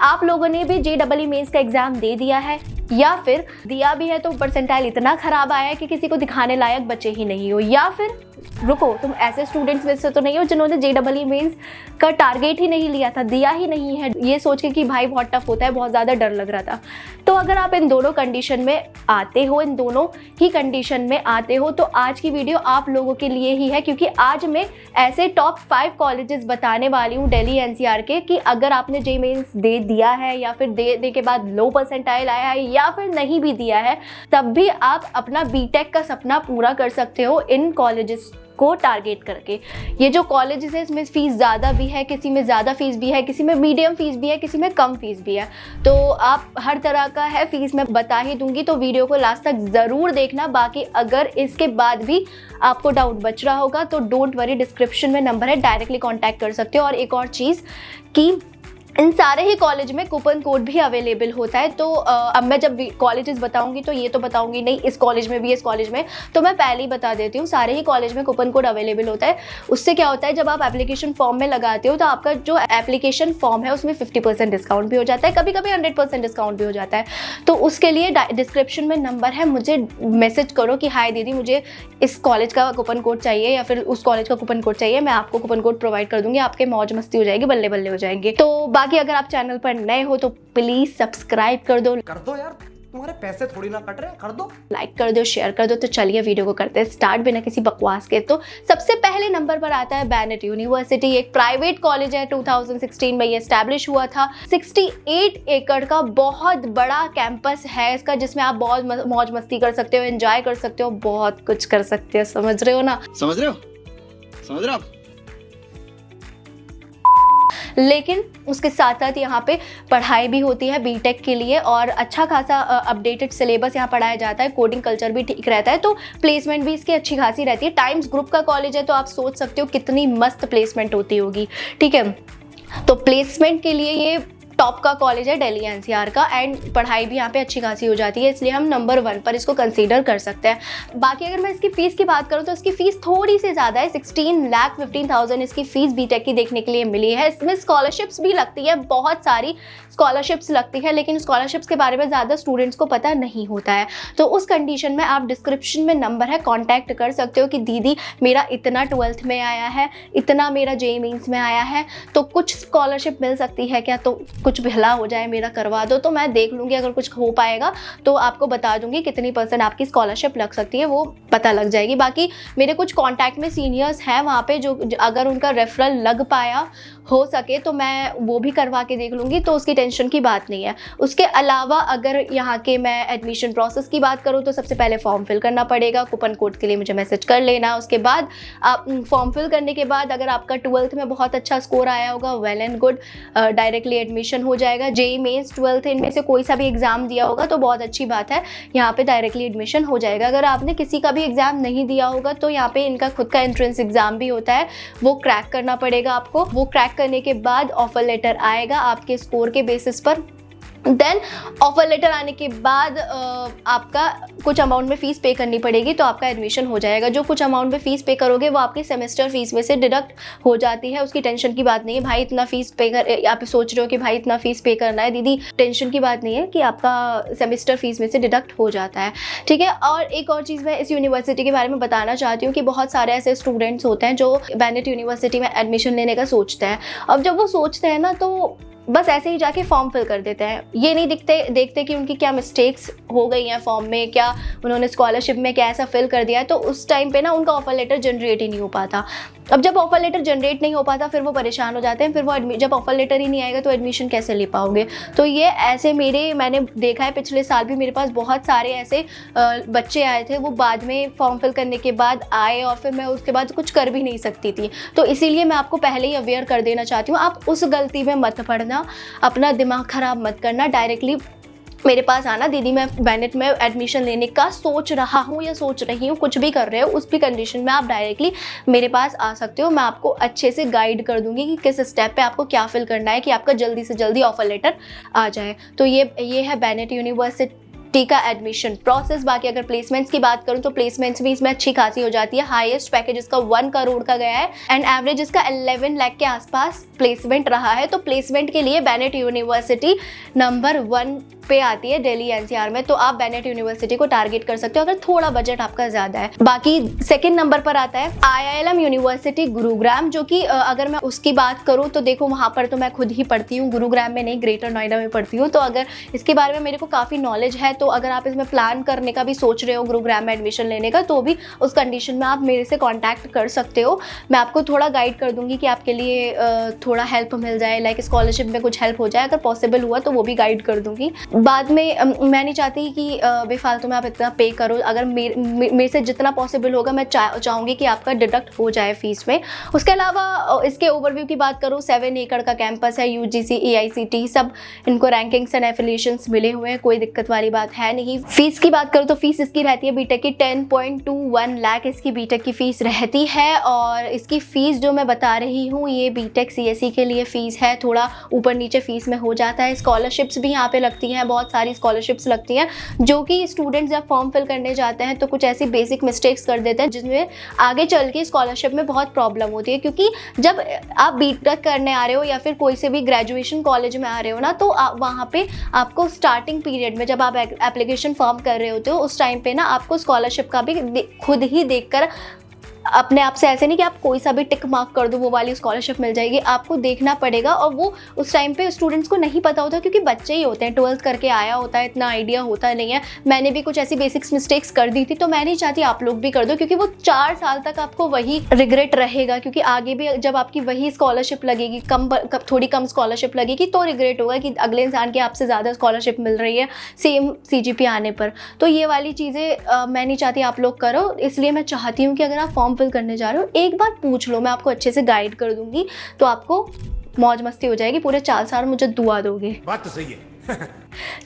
आप लोगों ने भी JEE मेंस का एग्जाम दे दिया है या फिर दिया भी है तो परसेंटाइल इतना खराब आया है कि किसी को दिखाने लायक बचे ही नहीं हो, या फिर रुको, तुम ऐसे स्टूडेंट्स में से तो नहीं हो जिन्होंने JEE मेंस का टारगेट ही नहीं लिया था, दिया ही नहीं है, ये सोच के कि भाई बहुत टफ होता है, बहुत ज़्यादा डर लग रहा था। तो अगर आप इन दोनों कंडीशन में आते हो, इन दोनों ही कंडीशन में आते हो, तो आज की वीडियो आप लोगों के लिए ही है, क्योंकि आज मैं ऐसे टॉप 5 कॉलेजेस बताने वाली हूँ दिल्ली NCR के, कि अगर आपने JEE मेंस दे दिया है या फिर देने के बाद लो परसेंटाइल आया है या फिर नहीं भी दिया है, तब भी आप अपना BTech का सपना पूरा कर सकते हो इन कॉलेजेस को टारगेट करके। ये जो कॉलेजेस है इसमें फ़ीस ज़्यादा भी है, किसी में ज़्यादा फ़ीस भी है, किसी में मीडियम फ़ीस भी है, किसी में कम फ़ीस भी है। तो आप हर तरह का है फ़ीस मैं बता ही दूंगी, तो वीडियो को लास्ट तक ज़रूर देखना। बाकी अगर इसके बाद भी आपको डाउट बच रहा होगा तो डोंट वरी, डिस्क्रिप्शन में नंबर है, डायरेक्टली कॉन्टैक्ट कर सकते हो। और एक और चीज़ कि इन सारे ही कॉलेज में कूपन कोड भी अवेलेबल होता है। तो अब मैं जब कॉलेजेस बताऊंगी तो ये तो बताऊंगी नहीं इस कॉलेज में भी, इस कॉलेज में, तो मैं पहले ही बता देती हूँ, सारे ही कॉलेज में कूपन कोड अवेलेबल होता है। उससे क्या होता है, जब आप एप्लीकेशन फॉर्म में लगाते हो तो आपका जो एप्लीकेशन फॉर्म है उसमें 50% डिस्काउंट भी हो जाता है, कभी कभी 100% डिस्काउंट भी हो जाता है। तो उसके लिए डिस्क्रिप्शन में नंबर है, मुझे मैसेज करो कि हाय दीदी मुझे इस कॉलेज का कूपन कोड चाहिए या फिर उस कॉलेज का कूपन कोड चाहिए, मैं आपको कूपन कोड प्रोवाइड कर दूंगी, आपके मौज मस्ती हो जाएगी, बल्ले बल्ले हो जाएंगे। तो बाकी अगर आप चैनल पर नए हो तो प्लीज सब्सक्राइब कर दो यार, तुम्हारे पैसे थोड़ी ना कट रहे, कर दो, लाइक कर दो, शेयर कर दो। तो चलिए वीडियो को करते हैं स्टार्ट बिना किसी बकवास के। तो सबसे पहले नंबर पर आता है बैनेट यूनिवर्सिटी। एक प्राइवेट कॉलेज है, 2016 में ये एस्टैब्लिश हुआ था। 68 एकड़ का बहुत बड़ा कैंपस है इसका, जिसमें आप बहुत मौज मस्ती कर सकते हो, एंजॉय कर सकते हो, बहुत कुछ कर सकते हो। समझ रहे हो ना? समझ रहे हो लेकिन उसके साथ साथ यहाँ पे पढ़ाई भी होती है BTech के लिए, और अच्छा खासा अपडेटेड सिलेबस यहाँ पढ़ाया जाता है, कोडिंग कल्चर भी ठीक रहता है, तो प्लेसमेंट भी इसकी अच्छी खासी रहती है। टाइम्स ग्रुप का कॉलेज है तो आप सोच सकते हो कितनी मस्त प्लेसमेंट होती होगी, ठीक है। तो प्लेसमेंट के लिए ये टॉप का कॉलेज है दिल्ली NCR का, एंड पढ़ाई भी यहाँ पे अच्छी खासी हो जाती है, इसलिए हम नंबर 1 पर इसको कंसीडर कर सकते हैं। बाकी अगर मैं इसकी फ़ीस की बात करूँ तो इसकी फ़ीस थोड़ी सी ज़्यादा है, 16,15,000 इसकी फ़ीस BTech की देखने के लिए मिली है। इसमें स्कॉलरशिप्स भी लगती है, बहुत सारी स्कॉलरशिप्स लगती है, लेकिन स्कॉलरशिप्स के बारे में ज़्यादा स्टूडेंट्स को पता नहीं होता है। तो उस कंडीशन में आप डिस्क्रिप्शन में नंबर है, कॉन्टैक्ट कर सकते हो कि दीदी मेरा इतना 12th में आया है, इतना मेरा JEE मेंस में आया है, तो कुछ स्कॉलरशिप मिल सकती है क्या, तो कुछ भला हो जाए मेरा करवा दो, तो मैं देख लूँगी, अगर कुछ हो पाएगा तो आपको बता दूंगी कितनी % आपकी स्कॉलरशिप लग सकती है, वो पता लग जाएगी। बाकी मेरे कुछ कॉन्टैक्ट में सीनियर्स हैं वहाँ पे, जो अगर उनका रेफरल लग पाया हो सके तो मैं वो भी करवा के देख लूँगी, तो उसकी टेंशन की बात नहीं है। उसके अलावा अगर यहाँ के मैं एडमिशन प्रोसेस की बात करूँ तो सबसे पहले फॉर्म फिल करना पड़ेगा, कूपन कोड के लिए मुझे मैसेज कर लेना। उसके बाद आप फॉर्म फिल करने के बाद अगर आपका 12th में बहुत अच्छा स्कोर आया होगा, well and good, directly admission हो जाएगा। JEE मेंस 12th इनमें से कोई सा भी एग्ज़ाम दिया होगा तो बहुत अच्छी बात है, यहाँ पे डायरेक्टली एडमिशन हो जाएगा। अगर आपने किसी का भी एग्ज़ाम नहीं दिया होगा तो यहाँ पे इनका खुद का एंट्रेंस एग्ज़ाम भी होता है, वो क्रैक करना पड़ेगा आपको। वो क्रैक करने के बाद ऑफर लेटर आएगा आपके स्कोर के बेसिस पर। देन ऑफर लेटर आने के बाद आपका कुछ अमाउंट में फ़ीस पे करनी पड़ेगी, तो आपका एडमिशन हो जाएगा। जो कुछ अमाउंट में फ़ीस पे करोगे वो आपकी सेमेस्टर फ़ीस में से डिडक्ट हो जाती है, उसकी टेंशन की बात नहीं है। भाई इतना फ़ीस पे कर, आप सोच रहे हो कि भाई इतना फ़ीस पे करना है, दीदी टेंशन की बात नहीं है कि आपका सेमेस्टर फ़ीस में से डिडक्ट हो जाता है, ठीक है। और एक और चीज़ मैं इस यूनिवर्सिटी के बारे में बताना चाहती हूँ कि बहुत सारे ऐसे स्टूडेंट्स होते हैं जो बैनेट यूनिवर्सिटी में एडमिशन लेने का सोचते हैं। अब जब वो सोचते हैं ना तो बस ऐसे ही जाके फॉर्म फिल कर देते हैं, ये नहीं देखते कि उनकी क्या मिस्टेक्स हो गई हैं फॉर्म में, क्या उन्होंने स्कॉलरशिप में क्या ऐसा फिल कर दिया है, तो उस टाइम पे ना उनका ऑफर लेटर जनरेट ही नहीं हो पाता। अब जब ऑफर लेटर जनरेट नहीं हो पाता फिर वो परेशान हो जाते हैं, फिर वो जब ऑफर लेटर ही नहीं आएगा तो एडमिशन कैसे ले पाओगे। तो ये ऐसे मैंने देखा है, पिछले साल भी मेरे पास बहुत सारे ऐसे बच्चे आए थे, वो बाद में फॉर्म फिल करने के बाद आए और फिर मैं उसके बाद कुछ कर भी नहीं सकती थी। तो इसीलिए मैं आपको पहले ही अवेयर कर देना चाहती हूँ, आप उस गलती में मत पड़ना, अपना दिमाग ख़राब मत करना, डायरेक्टली मेरे पास आना, दीदी मैं बैनेट में एडमिशन लेने का सोच रहा हूँ या सोच रही हूँ, कुछ भी कर रहे हो, उस भी कंडीशन में आप डायरेक्टली मेरे पास आ सकते हो। मैं आपको अच्छे से गाइड कर दूंगी कि किस स्टेप पे आपको क्या फिल करना है कि आपका जल्दी से जल्दी ऑफर लेटर आ जाए। तो ये है बैनेट यूनिवर्सिटी 50 का एडमिशन प्रोसेस। बाकी अगर प्लेसमेंट्स की बात करूँ तो प्लेसमेंट्स भी इसमें अच्छी खासी हो जाती है। हाईएस्ट पैकेज इसका 1 करोड़ का गया है एंड एवरेज इसका 11 लाख के आसपास प्लेसमेंट रहा है। तो प्लेसमेंट के लिए बेनेट यूनिवर्सिटी नंबर 1 पे आती है दिल्ली एनसीआर में, तो आप बेनेट यूनिवर्सिटी को टारगेट कर सकते हो अगर थोड़ा बजट आपका ज्यादा है। बाकी सेकंड नंबर पर आता है IILM यूनिवर्सिटी गुरुग्राम, जो कि अगर मैं उसकी बात करूं तो देखो वहां पर तो मैं खुद ही पढ़ती हूँ, गुरुग्राम में नहीं, ग्रेटर नोएडा में पढ़ती हूँ। तो अगर इसके बारे में मेरे को काफ़ी नॉलेज है, तो अगर आप इसमें प्लान करने का भी सोच रहे हो गुरुग्राम में एडमिशन लेने का, तो भी उस कंडीशन में आप मेरे से कॉन्टैक्ट कर सकते हो। मैं आपको थोड़ा गाइड कर दूंगी कि आपके लिए थोड़ा हेल्प मिल जाए, लाइक स्कॉलरशिप में कुछ हेल्प हो जाए, अगर पॉसिबल हुआ तो वो भी गाइड कर दूंगी। बाद में मैं नहीं चाहती कि बेफालतू में आप इतना पे करो। अगर मेरे से जितना पॉसिबल होगा मैं चाहूँगी कि आपका डिडक्ट हो जाए फीस में। उसके अलावा इसके ओवरव्यू की बात करूँ, 7 एकड़ का कैंपस है, UGC AICT सब इनको रैंकिंग्स एंड एफिलिएशंस मिले हुए हैं, कोई दिक्कत वाली बात है नहीं। फीस की बात करूँ तो फीस इसकी रहती है बीटेक की 10.21 लाख इसकी बीटेक की फीस रहती है। और इसकी फीस जो मैं बता रही हूँ ये बीटेक CSE के लिए फीस है, थोड़ा ऊपर नीचे फीस में हो जाता है। स्कॉलरशिप्स भी यहाँ पे लगती हैं, बहुत सारी स्कॉलरशिप्स लगती हैं, जो कि स्टूडेंट्स जब फॉर्म फिल करने जाते हैं तो कुछ ऐसी बेसिक मिस्टेक्स कर देते हैं जिसमें आगे चल के स्कॉलरशिप में बहुत प्रॉब्लम होती है। क्योंकि जब आप बीटेक करने आ रहे हो या फिर कोई से भी ग्रेजुएशन कॉलेज में आ रहे हो ना, तो वहाँ पे आपको स्टार्टिंग पीरियड में जब आप एप्लीकेशन फॉर्म कर रहे होते हो उस टाइम पे ना आपको स्कॉलरशिप का भी खुद ही देखकर अपने आप से, ऐसे नहीं कि आप कोई सा भी टिक मार्क कर दो वो वाली स्कॉलरशिप मिल जाएगी, आपको देखना पड़ेगा। और वो उस टाइम पे स्टूडेंट्स को नहीं पता होता, क्योंकि बच्चे ही होते हैं, 12th करके आया होता है, इतना आइडिया होता नहीं है। मैंने भी कुछ ऐसी बेसिक्स मिस्टेक्स कर दी थी, तो मैं नहीं चाहती आप लोग भी कर दो, क्योंकि वो 4 साल तक आपको वही रिग्रेट रहेगा। क्योंकि आगे भी जब आपकी वही स्कॉलरशिप लगेगी, थोड़ी कम स्कॉलरशिप लगेगी, तो रिग्रेट होगा कि अगले इंसान की आपसे ज़्यादा स्कॉलरशिप मिल रही है सेम CGPA आने पर। तो ये वाली चीज़ें मैं नहीं चाहती आप लोग करो, इसलिए मैं चाहती हूँ कि अगर आप फॉर्म फिल करने जा रहे हो एक बार पूछ लो, मैं आपको अच्छे से गाइड कर दूंगी, तो आपको मौज मस्ती हो जाएगी, पूरे 4 साल मुझे दुआ दोगे। बात तो सही है।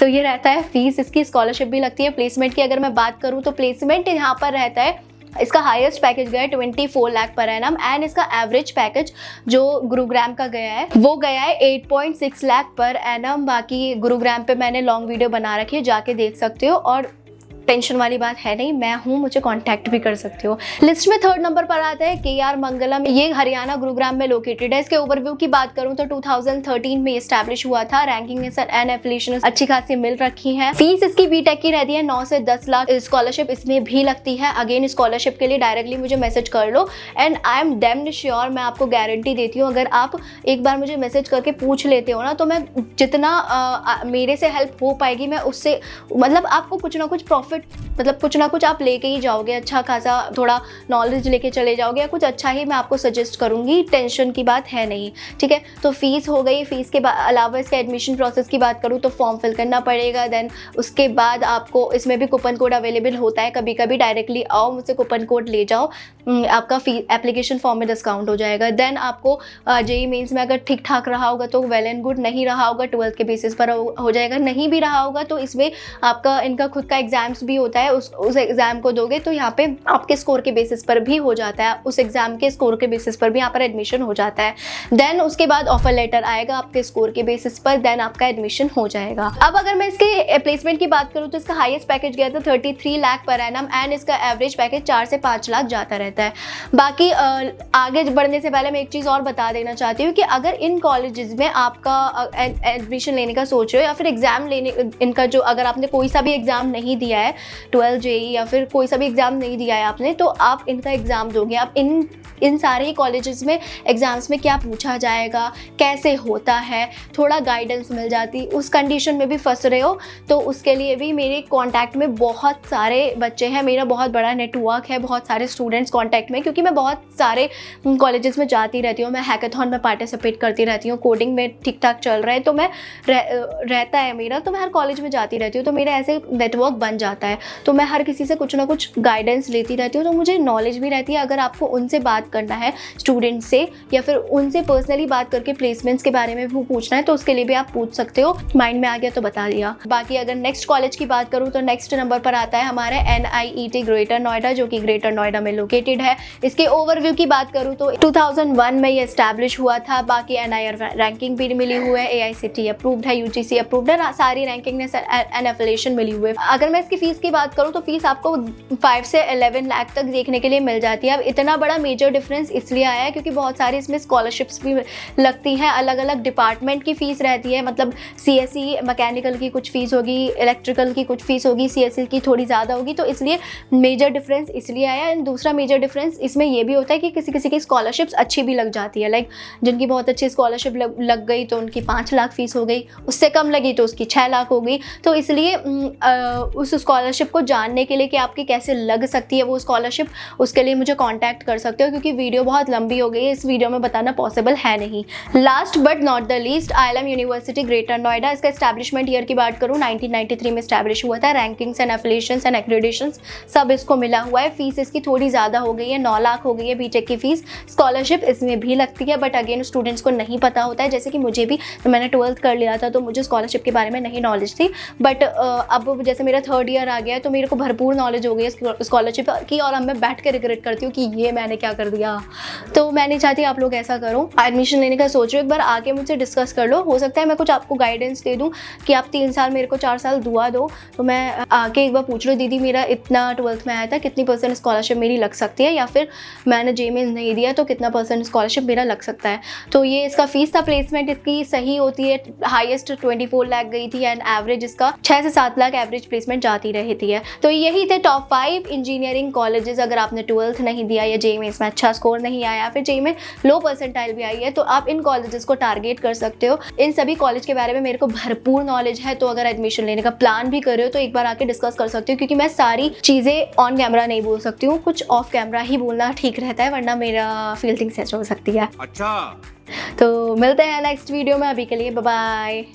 तो ये रहता है फीस, इसकी स्कॉलरशिप भी लगती है। प्लेसमेंट की अगर मैं बात करूँ तो प्लेसमेंट यहाँ पर रहता है, इसका हाईएस्ट पैकेज गया है 24 लाख पर एनम एंड इसका एवरेज पैकेज जो गुरुग्राम का गया है वो गया है 8.6 लाख पर एनम। बाकी गुरुग्राम पे मैंने लॉन्ग वीडियो बना रखी है, जाके देख सकते हो, और टेंशन वाली बात है नहीं, मैं हूँ, मुझे कांटेक्ट भी कर सकते हो। लिस्ट में 3rd नंबर पर आता है KR मंगलम, ये हरियाणा गुरुग्राम में लोकेटेड है। इसके ओवरव्यू की बात करूँ तो 2013 में एस्टैब्लिश हुआ था, रैंकिंग एंड एफिलिएशन अच्छी खासी मिल रखी है। फीस इसकी बीटेक की रहती है 9 से 10 लाख। स्कॉलरशिप इसमें भी लगती है। अगेन स्कॉलरशिप के लिए डायरेक्टली मुझे मैसेज कर लो and I am damned sure, मैं आपको गारंटी देती हूँ, अगर आप एक बार मुझे मैसेज करके पूछ लेते हो ना, तो मैं जितना मेरे से हेल्प हो पाएगी मैं उससे, मतलब आपको कुछ ना कुछ प्रॉफिट, मतलब कुछ ना कुछ आप लेके ही जाओगे, अच्छा खासा थोड़ा नॉलेज लेके चले जाओगे, या कुछ अच्छा ही मैं आपको सजेस्ट करूंगी, टेंशन की बात है नहीं, ठीक है। तो फीस हो गई। फीस के अलावा इसके एडमिशन प्रोसेस की बात करूँ तो फॉर्म फिल करना पड़ेगा, देन उसके बाद आपको इसमें भी कूपन कोड अवेलेबल होता है, कभी कभी डायरेक्टली आओ, मुझसे कूपन कोड ले जाओ, आपका एप्लीकेशन फॉर्म में डिस्काउंट हो जाएगा। देन आपको JEE मेंस में अगर ठीक ठाक रहा होगा तो वेल एंड गुड, नहीं रहा होगा 12th के बेसिस पर हो जाएगा, नहीं भी रहा होगा तो इसमें आपका इनका खुद का एग्जाम्स भी होता है, उस एग्जाम को दोगे तो यहाँ पे आपके स्कोर के बेसिस पर भी हो जाता है, उस एग्जाम के स्कोर के बेसिस पर भी यहाँ पर एडमिशन हो जाता है। देन उसके बाद ऑफर लेटर आएगा आपके स्कोर के बेसिस पर, देन आपका एडमिशन हो जाएगा। अब अगर मैं इसके प्लेसमेंट की बात करूँ तो इसका हाईएस्ट पैकेज गया था 33 लाख पर एनम एंड इसका एवरेज पैकेज 4 से 5 लाख जाता रहता है। बाकी आगे बढ़ने से पहले मैं एक चीज़ और बता देना चाहती हूँ कि अगर इन कॉलेजेस में आपका एडमिशन लेने का सोच रहे हो या फिर एग्जाम लेने इनका, जो अगर आपने कोई सा भी एग्जाम नहीं दिया है, 12 JEE या फिर कोई सा भी एग्जाम नहीं दिया है आपने, तो आप इनका एग्जाम दोगे। आप इन सारे ही कॉलेजेस में एग्जाम्स में क्या पूछा जाएगा, कैसे होता है, थोड़ा गाइडेंस मिल जाती। उस कंडीशन में भी फंस रहे हो तो उसके लिए भी मेरे कांटेक्ट में बहुत सारे बच्चे हैं, मेरा बहुत बड़ा नेटवर्क है, बहुत सारे स्टूडेंट्स कांटेक्ट में, क्योंकि मैं बहुत सारे कॉलेजेस में जाती रहती हूँ, मैं हैकाथॉन में पार्टिसिपेट करती रहती हूँ, कोडिंग में ठीक ठाक चल रहा है तो मैं रहता है मेरा, तो मैं हर कॉलेज में जाती रहती हूँ, तो मेरा ऐसे नेटवर्क बन जाता जाता है। तो मैं हर किसी से कुछ ना कुछ गाइडेंस लेती रहती हूँ, तो मुझे नॉलेज भी रहती है। अगर आपको उनसे बात करना है स्टूडेंट से, या फिर उनसे पर्सनली बात करके प्लेसमेंट्स के बारे में भी पूछना है, तो उसके लिए भी आप पूछ सकते हो। माइंड में आ गया तो बता दिया। बाकी अगर नेक्स्ट कॉलेज की बात करूँ तो नेक्स्ट नंबर पर आता है हमारा NIET ग्रेटर नोएडा, जो कि ग्रेटर नोएडा में लोकेटेड है। इसके ओवरव्यू की बात करूँ तो 2001 में ये एस्टैब्लिश हुआ था। बाकी NIR रैंकिंग भी मिली हुई है, AICTE अप्रूव्ड है, UGC अप्रूव्ड है, सारी रैंकिंग ने एफिलिएशन मिली हुई है। अगर मैं इसकी फीस की बात करूँ तो फीस आपको 5 से 11 लाख तक देखने के लिए मिल जाती है। अब इतना बड़ा मेजर डिफरेंस इसलिए आया है क्योंकि बहुत सारी इसमें स्कॉलरशिप्स भी लगती हैं, अलग अलग डिपार्टमेंट की फ़ीस रहती है। मतलब CSE मैकेनिकल की कुछ फ़ीस होगी, इलेक्ट्रिकल की कुछ फ़ीस होगी, CSE की थोड़ी ज़्यादा होगी, तो इसलिए मेजर डिफरेंस इसलिए आया। एंड दूसरा मेजर डिफरेंस इसमें ये भी होता है कि किसी किसी की स्कॉलरशिप्स अच्छी भी लग जाती है। लाइक जिनकी बहुत अच्छी स्कॉलरशिप लग गई तो उनकी 5 लाख फ़ीस हो गई, उससे कम लगी तो उसकी 6 लाख हो गई। तो इसलिए उस स्कॉलरशिप को जानने के लिए कि आपकी कैसे लग सकती है वो स्कॉलरशिप, उसके लिए मुझे कांटेक्ट कर सकते हो, क्योंकि वीडियो बहुत लंबी हो गई है, इस वीडियो में बताना पॉसिबल है नहीं। Last but not the least, ILM university greater Noida. इसका एस्टैब्लिशमेंट ईयर की बात करूँ 1993 में एस्टैब्लिश हुआ था। रैंकिंग्स एंड एफिलिएशंस एंड एक्रेडिटेशंस सब इसको मिला हुआ है। फीस इसकी थोड़ी ज़्यादा हो गई है, 9 लाख हो गई है बीटेक की फ़ीस। स्कॉलरशिप इसमें भी लगती है, बट अगेन स्टूडेंट्स को नहीं पता होता है। जैसे कि मुझे भी, तो मैंने 12th कर लिया था तो मुझे स्कॉलरशिप के बारे में नहीं नॉलेज थी, बट अब जैसे मेरा 3rd ईयर आ गया है तो मेरे को भरपूर नॉलेज हो गई है स्कॉलरशिप की, और अब मैं बैठ के रिग्रेट करती हूँ कि ये मैंने क्या कर दिया। तो मैं नहीं चाहती आप लोग ऐसा करो। एडमिशन लेने का सोच रहे हो, एक बार आके मुझसे डिस्कस कर लो। हो सकता है मैं कुछ आपको गाइडेंस दे दूँ कि आप 3 साल मेरे को 4 साल दुआ दो, तो मैं आके एक बार पूछ लो, दीदी मेरा इतना 12th में आया था, कितनी % स्कॉलरशिप मेरी लग सकती है, या फिर मैंने JMAINS नहीं दिया तो कितना % स्कॉलरशिप मेरा लग सकता है। तो ये इसका फीस था। प्लेसमेंट इसकी सही होती है, हाईएस्ट 24 लाख गई थी, एंड एवरेज इसका 6 से 7 लाख एवरेज प्लेसमेंट जाती रहती है। तो यही थे टॉप 5 इंजीनियरिंग कॉलेजेस। अगर आपने 12th नहीं दिया या JMAINS में अच्छा स्कोर नहीं आया, फिर JEE में लो परसेंटाइल भी आई है, तो आप इन कॉलेजेस को टारगेट कर सकते हो। इन सभी कॉलेज के बारे में मेरे को भरपूर नॉलेज है, तो अगर एडमिशन लेने का प्लान भी कर रहे हो तो एक बार आके डिस्कस कर सकते हो, क्योंकि मैं सारी चीज़ें ऑन कैमरा नहीं बोल सकती हूँ, कुछ ऑफ कैमरा ही बोलना ठीक रहता है, वरना मेरा फील्डिंग सेट हो सकती है। अच्छा, तो मिलते हैं नेक्स्ट वीडियो में, अभी के लिए बाय बाय।